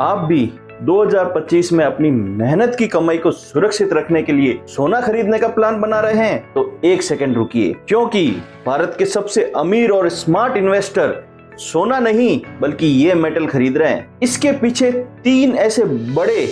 आप भी 2025 में अपनी मेहनत की कमाई को सुरक्षित रखने के लिए सोना खरीदने का प्लान बना रहे हैं तो एक सेकंड रुकिए, क्योंकि भारत के सबसे अमीर और स्मार्ट इन्वेस्टर सोना नहीं बल्कि ये मेटल खरीद रहे हैं। इसके पीछे 3 ऐसे बड़े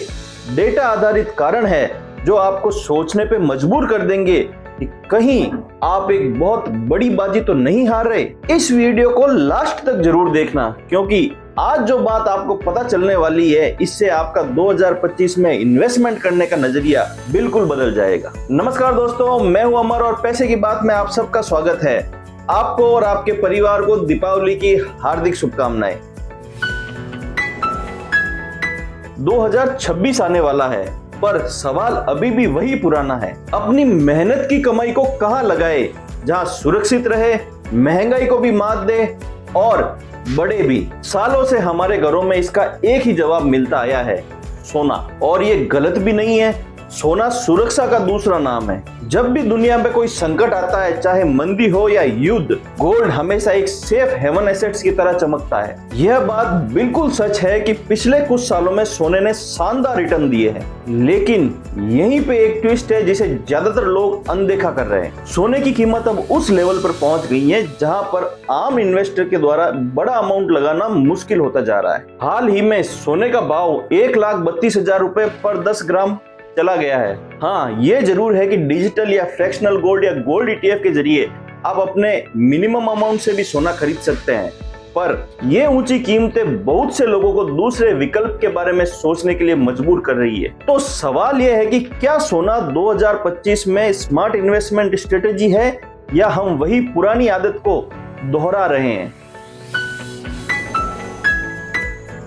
डेटा आधारित कारण है जो आपको सोचने पे मजबूर कर देंगे कि कहीं आप एक बहुत बड़ी बाजी तो नहीं हार रहे। इस वीडियो को लास्ट तक जरूर देखना, क्योंकि आज जो बात आपको पता चलने वाली है इससे आपका 2025 में इन्वेस्टमेंट करने का नजरिया बिल्कुल बदल जाएगा। नमस्कार दोस्तों, मैं हूं अमर और पैसे की बात में आप सबका स्वागत है। आपको और आपके परिवार को दीपावली की हार्दिक शुभकामनाएं। 2026 आने वाला है, पर सवाल अभी भी वही पुराना है। अपनी मेहनत की कमाई को कहां लगाए जहां सुरक्षित रहे, महंगाई को भी मात दे और बड़े भी। सालों से हमारे घरों में इसका एक ही जवाब मिलता आया है, सोना। और ये गलत भी नहीं है, सोना सुरक्षा का दूसरा नाम है। जब भी दुनिया में कोई संकट आता है, चाहे मंदी हो या युद्ध, गोल्ड हमेशा एक सेफ हेवन एसेट्स की तरह चमकता है। यह बात बिल्कुल सच है कि पिछले कुछ सालों में सोने ने शानदार रिटर्न दिए हैं, लेकिन यहीं पे एक ट्विस्ट है जिसे ज्यादातर लोग अनदेखा कर रहे हैं। सोने की कीमत अब उस लेवल पर पहुंच गई है जहां पर आम इन्वेस्टर के द्वारा बड़ा अमाउंट लगाना मुश्किल होता जा रहा है। हाल ही में सोने का भाव 1,32,000 रुपए पर 10 ग्राम चला गया है। हाँ, ये जरूर है कि डिजिटल या फ्रैक्शनल गोल्ड या गोल्ड ETF के जरिए आप अपने मिनिमम अमाउंट से भी सोना खरीद सकते हैं, पर ये ऊंची कीमतें बहुत से लोगों को दूसरे विकल्प के बारे में सोचने के लिए मजबूर कर रही है। तो सवाल यह है कि क्या सोना 2025 में स्मार्ट इन्वेस्टमेंट स्ट्रेटेजी है या हम वही पुरानी आदत को दोहरा रहे हैं।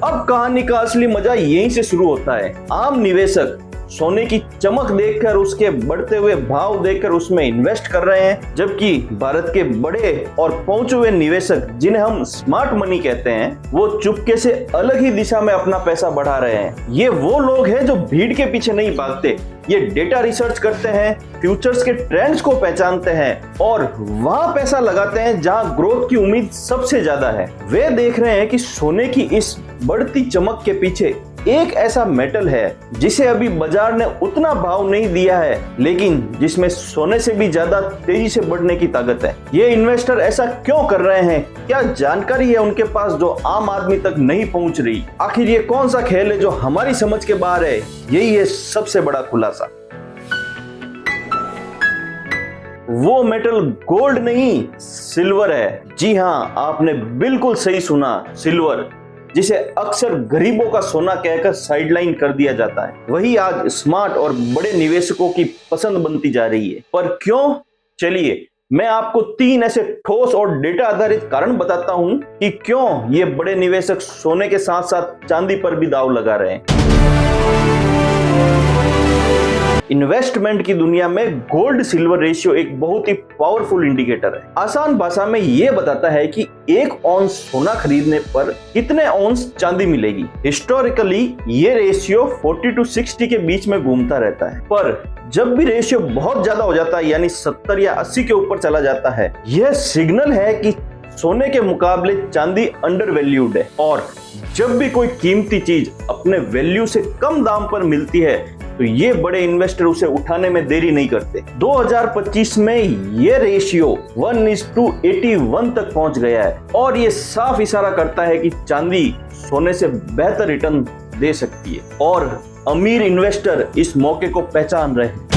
अब कहानी का असली मजा यहीं से शुरू होता है। आम निवेशक सोने की चमक देखकर, उसके बढ़ते हुए भाव देखकर उसमें इन्वेस्ट कर रहे हैं, जबकि भारत के बड़े और पहुंचे हुए निवेशक, जिन्हें हम स्मार्ट मनी कहते हैं, वो चुपके से अलग ही दिशा में अपना पैसा बढ़ा रहे हैं। ये वो लोग हैं जो भीड़ के पीछे नहीं भागते, ये डेटा रिसर्च करते हैं, फ्यूचर्स के ट्रेंड्स को पहचानते हैं और वहां पैसा लगाते हैं जहां ग्रोथ की उम्मीद सबसे ज्यादा है। वे देख रहे हैं कि सोने की इस बढ़ती चमक के पीछे एक ऐसा मेटल है जिसे अभी बाजार ने उतना भाव नहीं दिया है, लेकिन जिसमें सोने से भी ज्यादा तेजी से बढ़ने की ताकत है। ये इन्वेस्टर ऐसा क्यों कर रहे हैं? क्या जानकारी है उनके पास जो आम आदमी तक नहीं पहुंच रही? आखिर ये कौन सा खेल है जो हमारी समझ के बाहर है? यही है सबसे बड़ा खुलासा। वो मेटल गोल्ड नहीं, सिल्वर है। जी हाँ, आपने बिल्कुल सही सुना, सिल्वर, जिसे अक्सर गरीबों का सोना कहकर साइडलाइन कर दिया जाता है, वही आज स्मार्ट और बड़े निवेशकों की पसंद बनती जा रही है। पर क्यों? चलिए मैं आपको 3 ऐसे ठोस और डेटा आधारित कारण बताता हूं कि क्यों ये बड़े निवेशक सोने के साथ साथ चांदी पर भी दांव लगा रहे हैं। इन्वेस्टमेंट की दुनिया में गोल्ड सिल्वर रेशियो एक बहुत ही पावरफुल इंडिकेटर है। आसान भाषा में यह बताता है कि 1 औंस सोना खरीदने पर कितने औंस चांदी मिलेगी। हिस्टोरिकली ये रेशियो 40 to 60 के बीच में घूमता रहता है, पर जब भी रेशियो बहुत ज्यादा हो जाता है, यानी 70 या 80 के ऊपर चला जाता है, यह सिग्नल है कि सोने के मुकाबले चांदी अंडर वैल्यूड है। और जब भी कोई कीमती चीज अपने वैल्यू से कम दाम पर मिलती है तो ये बड़े इन्वेस्टर उसे उठाने में देरी नहीं करते। 2025 में ये रेशियो 1:81 तक पहुंच गया है और ये साफ इशारा करता है कि चांदी सोने से बेहतर रिटर्न दे सकती है और अमीर इन्वेस्टर इस मौके को पहचान रहे हैं।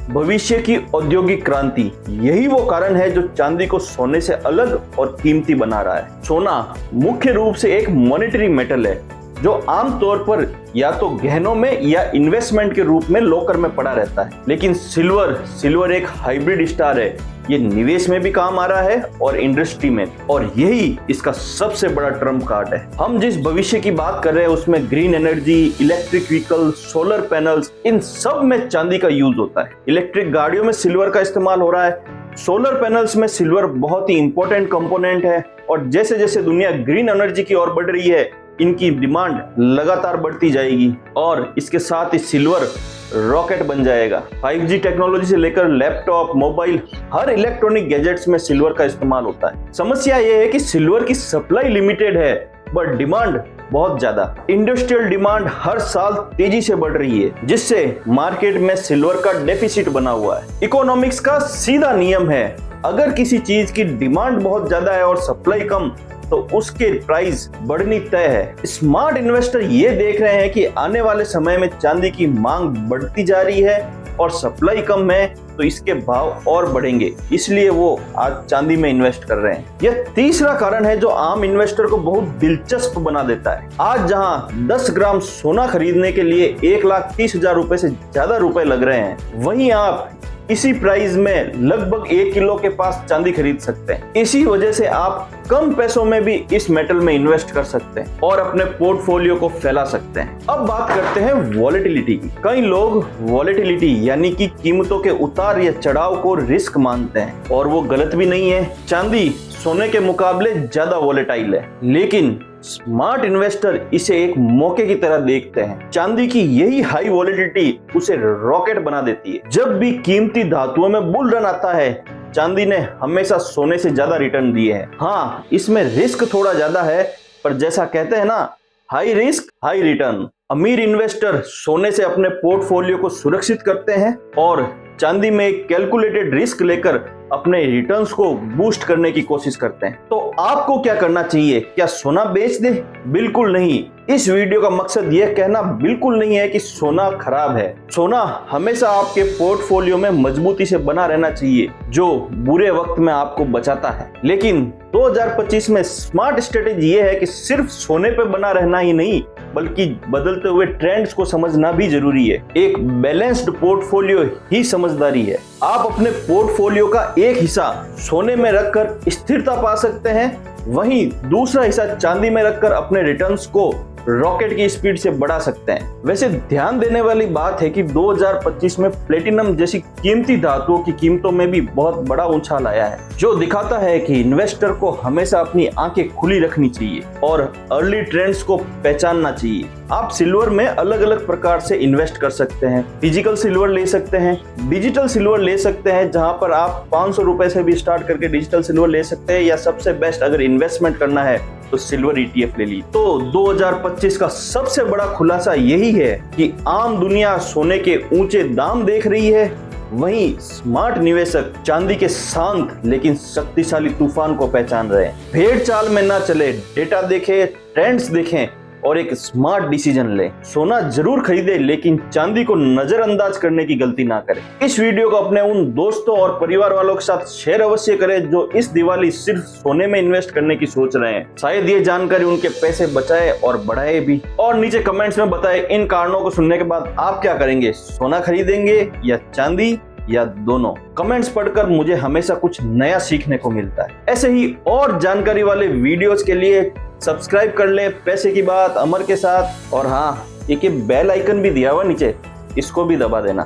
भविष्य की औद्योगिक क्रांति, यही वो कारण है जो चांदी को सोने से अलग और कीमती बना रहा है। सोना मुख्य रूप से एक मॉनेटरी मेटल है जो आमतौर पर या तो गहनों में या इन्वेस्टमेंट के रूप में लॉकर में पड़ा रहता है, लेकिन सिल्वर एक हाइब्रिड स्टार है। ये निवेश में भी काम आ रहा है और इंडस्ट्री में, और यही इसका सबसे बड़ा ट्रम्प कार्ड है। हम जिस भविष्य की बात कर रहे हैं उसमें green energy, electric vehicle, solar panels, इन सब में चांदी का यूज होता है। इलेक्ट्रिक गाड़ियों में सिल्वर का इस्तेमाल हो रहा है, सोलर पैनल्स में सिल्वर बहुत ही इंपॉर्टेंट कंपोनेंट है, और जैसे जैसे दुनिया ग्रीन एनर्जी की ओर बढ़ रही है इनकी डिमांड लगातार बढ़ती जाएगी और इसके साथ ही सिल्वर रॉकेट बन जाएगा। 5G टेक्नोलॉजी से लेकर लैपटॉप, मोबाइल, हर इलेक्ट्रॉनिक गैजेट्स में सिल्वर का इस्तेमाल होता है। समस्या यह है कि सिल्वर की सप्लाई लिमिटेड है बट डिमांड बहुत ज्यादा। इंडस्ट्रियल डिमांड हर साल तेजी से बढ़ रही है, जिससे मार्केट में सिल्वर का डेफिसिट बना हुआ है। इकोनॉमिक्स का सीधा नियम है, अगर किसी चीज की डिमांड बहुत ज्यादा है और सप्लाई कम, तो उसके प्राइस बढ़नी तय है। स्मार्ट इन्वेस्टर ये देख रहे हैं कि आने वाले समय में चांदी की मांग बढ़ती जा रही है और सप्लाई कम है, तो इसके भाव और बढ़ेंगे, इसलिए वो आज चांदी में इन्वेस्ट कर रहे हैं। यह तीसरा कारण है जो आम इन्वेस्टर को बहुत दिलचस्प बना देता है। आज जहां 10 ग्राम सोना खरीदने के लिए 1,30,000 रुपए से ज्यादा रुपए लग रहे हैं, वहीं आप इसी प्राइस में लगभग 1 किलो के पास चांदी खरीद सकते हैं। इसी वजह से आप कम पैसों में भी इस मेटल में इन्वेस्ट कर सकते हैं और अपने पोर्टफोलियो को फैला सकते हैं। अब बात करते हैं वॉलेटिलिटी की। कई लोग वॉलेटिलिटी यानी कि कीमतों के उतार या चढ़ाव को रिस्क मानते हैं, और वो गलत भी नहीं है। चांदी सोने के मुकाबले ज्यादा वॉलेटाइल है, लेकिन स्मार्ट इन्वेस्टर इसे एक मौके की तरह देखते हैं। चांदी की यही हाई वॉलेटिलिटी उसे रॉकेट बना देती है। जब भी कीमती धातुओं में बुल रन आता है, चांदी ने हमेशा सोने से ज्यादा रिटर्न दिए हैं। हाँ, इसमें रिस्क थोड़ा ज्यादा है, पर जैसा कहते हैं ना, हाई रिस्क हाई रिटर्न। अमीर इन्वेस्टर सोने से अपने पोर्टफोलियो को सुरक्षित करते हैं और चांदी में एक कैलकुलेटेड रिस्क लेकर अपने रिटर्न्स को बूस्ट करने की कोशिश करते हैं। तो आपको क्या करना चाहिए? क्या सोना बेच दे? बिल्कुल नहीं। इस वीडियो का मकसद यह कहना बिल्कुल नहीं है कि सोना खराब है। सोना हमेशा आपके पोर्टफोलियो में मजबूती से बना रहना चाहिए, जो बुरे वक्त में आपको बचाता है। लेकिन 2025 में स्मार्ट स्ट्रेटेजी ये है कि सिर्फ सोने पे बना रहना ही नहीं, बल्कि बदलते हुए ट्रेंड्स को समझना भी जरूरी है। एक बैलेंस्ड पोर्टफोलियो ही समझदारी है। आप अपने पोर्टफोलियो का एक हिस्सा सोने में रखकर स्थिरता पा सकते हैं, वहीं दूसरा हिस्सा चांदी में रखकर अपने रिटर्न्स को रॉकेट की स्पीड से बढ़ा सकते हैं। वैसे ध्यान देने वाली बात है कि 2025 में प्लेटिनम जैसी कीमती धातुओं की कीमतों में भी बहुत बड़ा उछाल आया है, जो दिखाता है कि इन्वेस्टर को हमेशा अपनी आंखें खुली रखनी चाहिए और अर्ली ट्रेंड्स को पहचानना चाहिए। आप सिल्वर में अलग अलग प्रकार से इन्वेस्ट कर सकते हैं। फिजिकल सिल्वर ले सकते हैं, डिजिटल सिल्वर ले सकते हैं, जहां पर आप 500 रुपए से भी स्टार्ट करके डिजिटल सिल्वर ले सकते हैं, या सबसे बेस्ट अगर इन्वेस्टमेंट करना है तो सिल्वर ETF ले ली। तो 2025 का सबसे बड़ा खुलासा यही है कि आम दुनिया सोने के ऊंचे दाम देख रही है, वहीं स्मार्ट निवेशक चांदी के शांत लेकिन शक्तिशाली तूफान को पहचान रहे हैं। भेड़ चाल में ना चले, डेटा देखें, ट्रेंड्स देखें और एक स्मार्ट डिसीजन ले। सोना जरूर खरीदे, लेकिन चांदी को नजरअंदाज करने की गलती ना करें। इस वीडियो को अपने उन दोस्तों और परिवार वालों के साथ शेयर अवश्य करें जो इस दिवाली सिर्फ सोने में इन्वेस्ट करने की सोच रहे हैं। शायद ये जानकारी उनके पैसे बचाए और बढ़ाए भी। और नीचे कमेंट्स में बताएं, इन कारणों को सुनने के बाद आप क्या करेंगे? सोना खरीदेंगे या चांदी, या दोनों? कमेंट्स पढ़कर मुझे हमेशा कुछ नया सीखने को मिलता है। ऐसे ही और जानकारी वाले वीडियोस के लिए सब्सक्राइब कर लें पैसे की बात अमर के साथ। और हाँ, एक बेल आइकन भी दिया हुआ नीचे, इसको भी दबा देना।